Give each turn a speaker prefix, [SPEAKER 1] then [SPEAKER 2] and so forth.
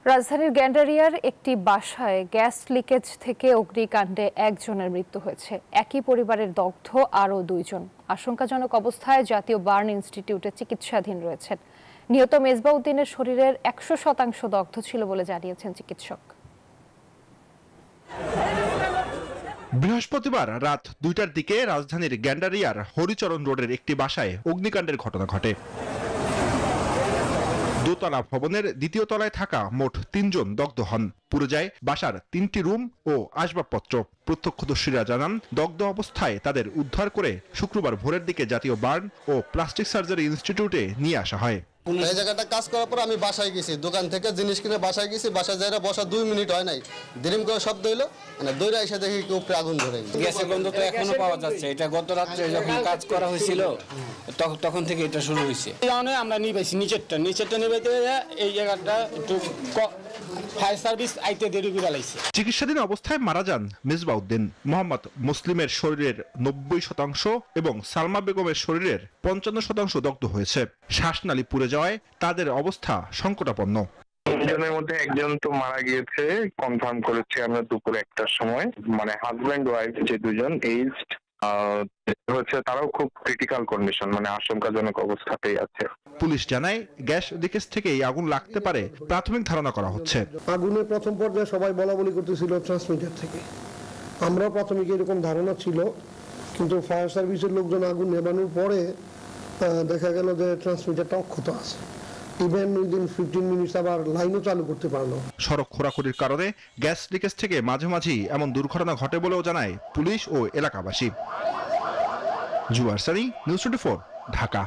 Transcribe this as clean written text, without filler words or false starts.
[SPEAKER 1] রাজধানীর গ্যান্ডারিয়ার একটি বাসায় গ্যাস লিকেজ থেকে অগ্নিকাণ্ডে একজনের মৃত্যু হয়েছে। একই পরিবারের দগ্ধ আরও দুইজন। আশঙ্কাজনক অবস্থায় জাতীয় বার্ন ইনস্টিটিউটে চিকিৎসাধীন রয়েছেন। নিহত মেজবা উদ্দিনের শরীরের 100% দগ্ধ ছিল বলে জানিয়েছেন চিকিৎসক।
[SPEAKER 2] বৃহস্পতিবার রাত 2টার দিকে রাজধানীর গ্যান্ডারিয়ার হরিচরণ রোডের একটি বাসায় অগ্নিকাণ্ডের ঘটনা ঘটে। দোতলা ভবনের দ্বিতীয় তলায় থাকা মোট 3 জন দগ্ধ হন। পুড়ে যায় বাসার 3টি রুম ও আসবাবপত্র। প্রত্যক্ষদর্শীরা জানান, দগ্ধ অবস্থায় তাদের উদ্ধার করে শুক্রবার ভোরের দিকে জাতীয় বার্ন ও প্লাস্টিক সার্জারি ইনস্টিটিউটে নিয়ে আসা হয়।
[SPEAKER 3] এই জায়গাটা কাজ করার পর আমি বাসায় গেছি, দোকান থেকে জিনিস কিনে বাসায় গেছি। বাসায় যাইরা বসা 2 মিনিট হয় নাই, দিরিম করে শব্দ হইলো, মানে দৌড়ে এসে দেখি উপরে আগুন ধরে গেছে।
[SPEAKER 4] গ্যাসের গন্ধ তো এখনো পাওয়া যাচ্ছে। এটা গত রাত্রে যখন কাজ করা হয়েছিল তখন থেকে এটা শুরু হয়েছে। আমরা নিবাইছি নিচেরটা নিবাইতে এই জায়গাটা একটু ফায়ার সার্ভিস আইতে দেরি করে লাইছে।
[SPEAKER 2] চিকিৎসাধীন অবস্থায় মারা যান মেজবা উদ্দিন। মোহাম্মদ মুসলিমের শরীরের 90% এবং সালমা বেগমের শরীরের 55% দগ্ধ হয়েছে। শ্বাসনালী পুড়ে যাওয়ায় তাদের অবস্থা সংকটাপন্ন।
[SPEAKER 5] জনের মধ্যে একজন তো মারা গিয়েছে, কনফার্ম করেছি আমরা দুপুর 1টার সময়। মানে হাজব্যান্ড ওয়াইফ যে দুজন এইজড হচ্ছে, তারাও খুব ক্রিটিক্যাল কন্ডিশন, মানে আশঙ্কাজনক অবস্থাতেই আছে।
[SPEAKER 2] পুলিশ জানায়, গ্যাস লিকেজ থেকেই আগুন লাগতে পারে প্রাথমিক ধারণা করা হচ্ছে।
[SPEAKER 6] আগুনের প্রথম পর্যায়ে সবাই বলা বলি করতেছিল ট্রান্সমিটার থেকে। আমরাও প্রাথমিক এরকম ধারণা ছিল, কিন্তু ফায়ার সার্ভিসের লোকজন আগুন নেভানোর পরে দেখা গেল যে ট্রান্সমিটারটা অক্ষত আছে। ইভেন উইদিন 15 মিনিটস আবার লাইনও চালু করতে পারলো।
[SPEAKER 2] সড়ক খোঁড়াখুড়ির কারণে গ্যাস লিকেজ থেকে মাঝে মাঝেই এমন দুর্ঘটনা ঘটে বলেও জানায় পুলিশ ও এলাকাবাসী। জুয়ার সানি, নিউজ 24, ঢাকা।